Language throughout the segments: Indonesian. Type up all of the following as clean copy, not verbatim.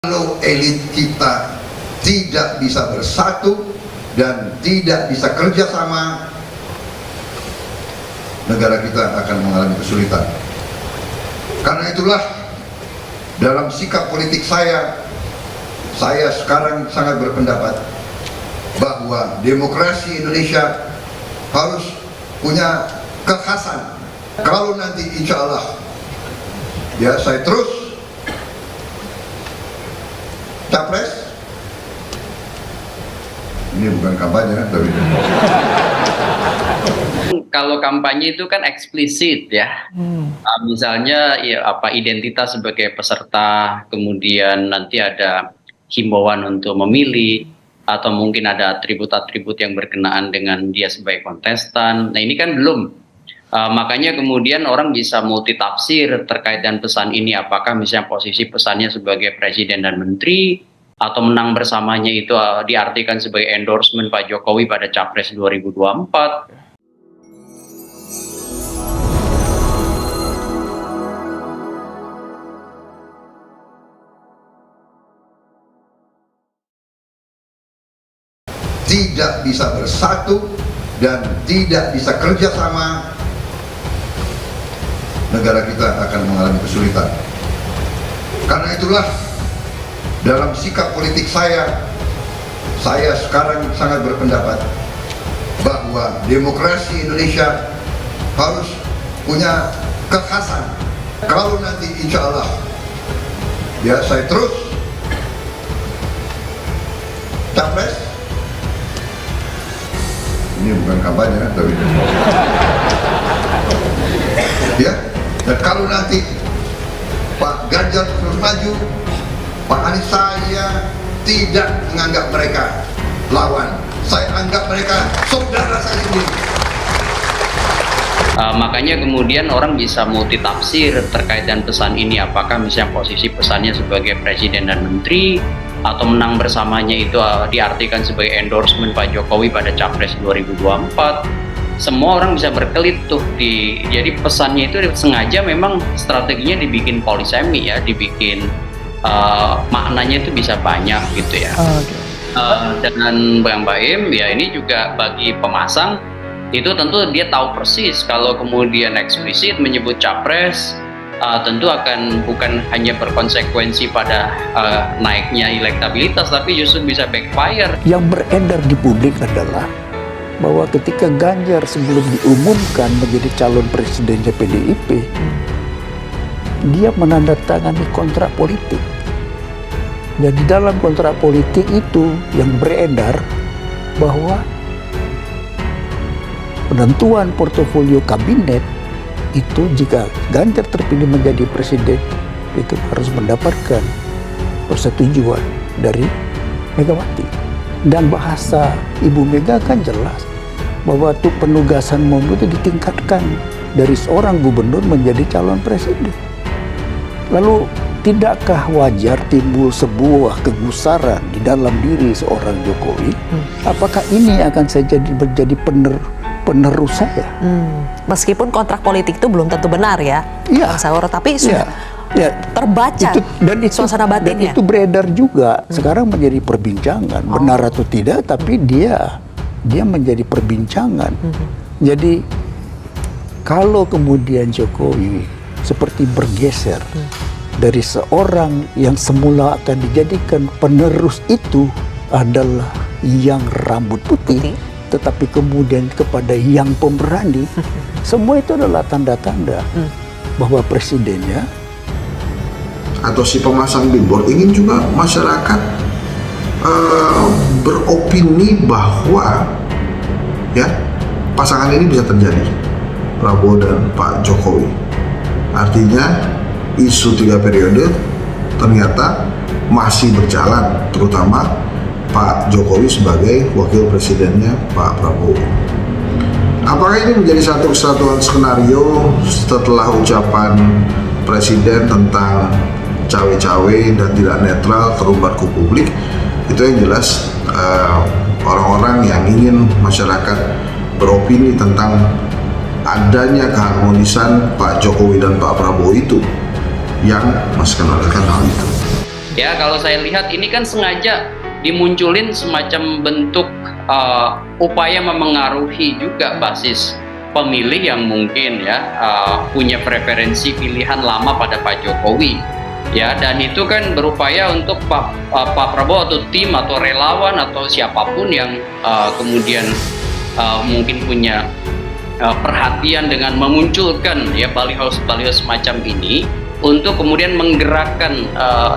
Kalau elit kita tidak bisa bersatu dan tidak bisa kerjasama, negara kita akan mengalami kesulitan. Karena itulah dalam sikap politik saya sekarang sangat berpendapat bahwa demokrasi Indonesia harus punya kekhasan. Kalau nanti insya Allah ya saya terus capres, ini bukan kampanye tapi kalau kampanye itu kan eksplisit ya, misalnya ya apa identitas sebagai peserta, kemudian nanti ada himbauan untuk memilih, atau mungkin ada atribut-atribut yang berkenaan dengan dia sebagai kontestan. Nah ini kan belum, makanya kemudian orang bisa multitafsir terkait dengan pesan ini, apakah misalnya posisi pesannya sebagai presiden dan menteri, atau menang bersamanya itu diartikan sebagai endorsement Pak Jokowi pada Capres 2024. tidak bisa bersatu dan tidak bisa kerjasama, negara kita akan mengalami kesulitan. Karena itulah dalam sikap politik saya sekarang sangat berpendapat bahwa demokrasi Indonesia harus punya kekhasan. Kalau nanti insya Allah ya saya terus capres, ini bukan kampanye tapi ya, dan kalau nanti Pak Ganjar terus maju, Pak Anies, saya tidak menganggap mereka lawan, saya anggap mereka saudara saya sendiri. Makanya kemudian orang bisa multitafsir terkait dengan pesan ini, apakah misalnya posisi pesannya sebagai presiden dan menteri, atau menang bersamanya itu diartikan sebagai endorsement Pak Jokowi pada Capres 2024. Semua orang bisa berkelit tuh jadi pesannya itu sengaja memang strateginya dibikin polisemi ya, dibikin maknanya itu bisa banyak gitu ya. Dengan Bang Baim ya, ini juga bagi pemasang itu tentu dia tahu persis kalau kemudian eksplisit menyebut capres, tentu akan bukan hanya berkonsekuensi pada naiknya elektabilitas, tapi justru bisa backfire. Yang beredar di publik adalah bahwa ketika Ganjar sebelum diumumkan menjadi calon presidennya PDIP, dia menandatangani kontrak politik. Dan di dalam kontrak politik itu yang beredar bahwa penentuan portofolio kabinet itu jika Ganjar terpilih menjadi presiden itu harus mendapatkan persetujuan dari Megawati. Dan bahasa Ibu Mega kan jelas bahwa tuh penugasan itu ditingkatkan dari seorang gubernur menjadi calon presiden. Lalu tidakkah wajar timbul sebuah kegusaran di dalam diri seorang Jokowi? Apakah ini akan menjadi penerus saya? Meskipun kontrak politik itu belum tentu benar ya, Bang Saur, tapi sudah terbaca suasana batinnya. Dan itu beredar juga. Sekarang menjadi perbincangan, benar atau tidak, tapi dia menjadi perbincangan. Jadi kalau kemudian Jokowi seperti bergeser dari seorang yang semula akan dijadikan penerus itu adalah yang rambut putih, tetapi kemudian kepada yang pemberani, semua itu adalah tanda-tanda bahwa presidennya atau si pemasang billboard ingin juga masyarakat beropini bahwa ya pasangan ini bisa terjadi, Prabowo dan Pak Jokowi. Artinya isu 3 periode ternyata masih berjalan, terutama Pak Jokowi sebagai wakil presidennya Pak Prabowo. Apakah ini menjadi satu kesatuan skenario setelah ucapan presiden tentang cawe-cawe dan tidak netral terumbar ke publik? Itu yang jelas orang-orang yang ingin masyarakat beropini tentang adanya keharmonisan Pak Jokowi dan Pak Prabowo itu yang menskandalkan hal itu. Ya, kalau saya lihat ini kan sengaja dimunculin semacam bentuk upaya memengaruhi juga basis pemilih yang mungkin ya punya preferensi pilihan lama pada Pak Jokowi. Ya, dan itu kan berupaya untuk Pak Prabowo atau tim atau relawan atau siapapun yang kemudian mungkin punya perhatian dengan memunculkan ya baliho semacam ini untuk kemudian menggerakkan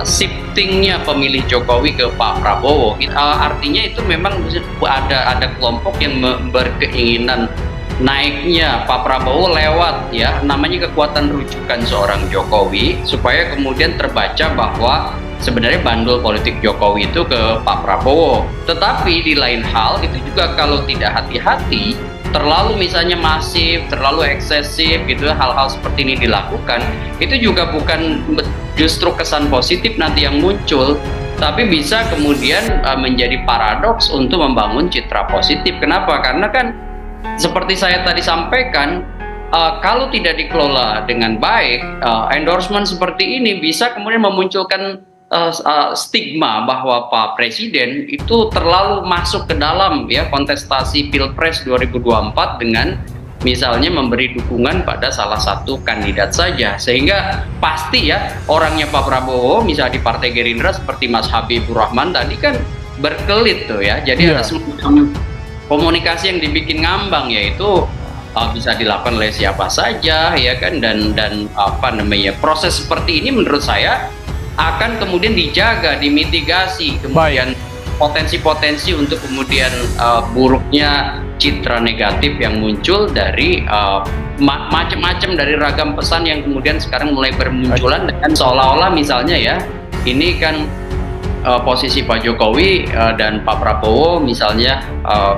shiftingnya pemilih Jokowi ke Pak Prabowo. Artinya itu memang ada kelompok yang berkeinginan naiknya Pak Prabowo lewat ya namanya kekuatan rujukan seorang Jokowi, supaya kemudian terbaca bahwa sebenarnya bandul politik Jokowi itu ke Pak Prabowo. Tetapi di lain hal itu juga kalau tidak hati-hati, terlalu misalnya masif, terlalu eksesif gitu, hal-hal seperti ini dilakukan, itu juga bukan justru kesan positif nanti yang muncul, tapi bisa kemudian menjadi paradoks untuk membangun citra positif. Kenapa? Karena kan seperti saya tadi sampaikan, kalau tidak dikelola dengan baik, endorsement seperti ini bisa kemudian memunculkan stigma bahwa Pak Presiden itu terlalu masuk ke dalam ya kontestasi Pilpres 2024 dengan misalnya memberi dukungan pada salah satu kandidat saja, sehingga pasti ya orangnya Pak Prabowo misalnya di Partai Gerindra seperti Mas Habibur Rahman tadi kan berkelit tuh ya, jadi ada semacam komunikasi yang dibikin ngambang, yaitu bisa dilakukan oleh siapa saja ya kan, dan apa namanya, proses seperti ini menurut saya akan kemudian dijaga, dimitigasi kemudian potensi-potensi untuk kemudian buruknya citra negatif yang muncul dari macam-macam dari ragam pesan yang kemudian sekarang mulai bermunculan, dengan seolah-olah misalnya ya ini kan posisi Pak Jokowi dan Pak Prabowo misalnya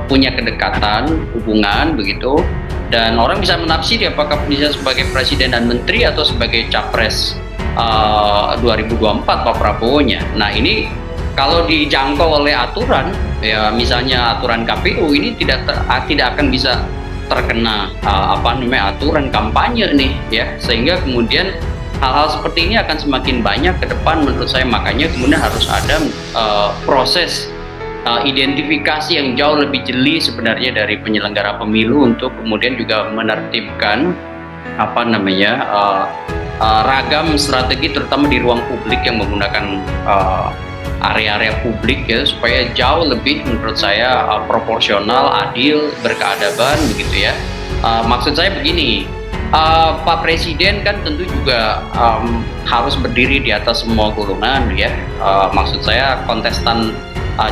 punya kedekatan hubungan begitu, dan orang bisa menafsiri apakah bisa sebagai presiden dan menteri atau sebagai capres 2024 Pak Prabowo-nya. Nah ini kalau dijangkau oleh aturan ya misalnya aturan KPU ini tidak akan bisa terkena aturan kampanye nih ya, sehingga kemudian hal-hal seperti ini akan semakin banyak ke depan menurut saya. Makanya kemudian harus ada proses identifikasi yang jauh lebih jeli sebenarnya dari penyelenggara pemilu untuk kemudian juga menertibkan ragam strategi terutama di ruang publik yang menggunakan area-area publik ya, supaya jauh lebih menurut saya proporsional, adil, berkeadaban begitu ya. Maksud saya begini, Pak Presiden kan tentu juga harus berdiri di atas semua golongan ya. Maksud saya kontestan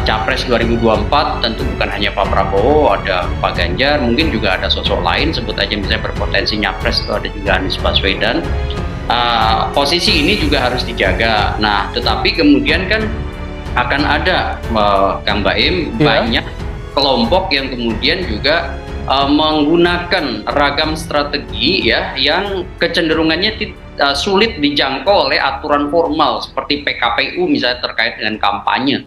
Capres 2024 tentu bukan hanya Pak Prabowo, ada Pak Ganjar, mungkin juga ada sosok lain, sebut aja misalnya berpotensi Nyapres itu ada juga Anies Baswedan. Posisi ini juga harus dijaga. Nah, tetapi kemudian kan akan ada Kang Baim banyak kelompok yang kemudian juga menggunakan ragam strategi ya yang kecenderungannya sulit dijangkau oleh aturan formal seperti PKPU misalnya terkait dengan kampanye.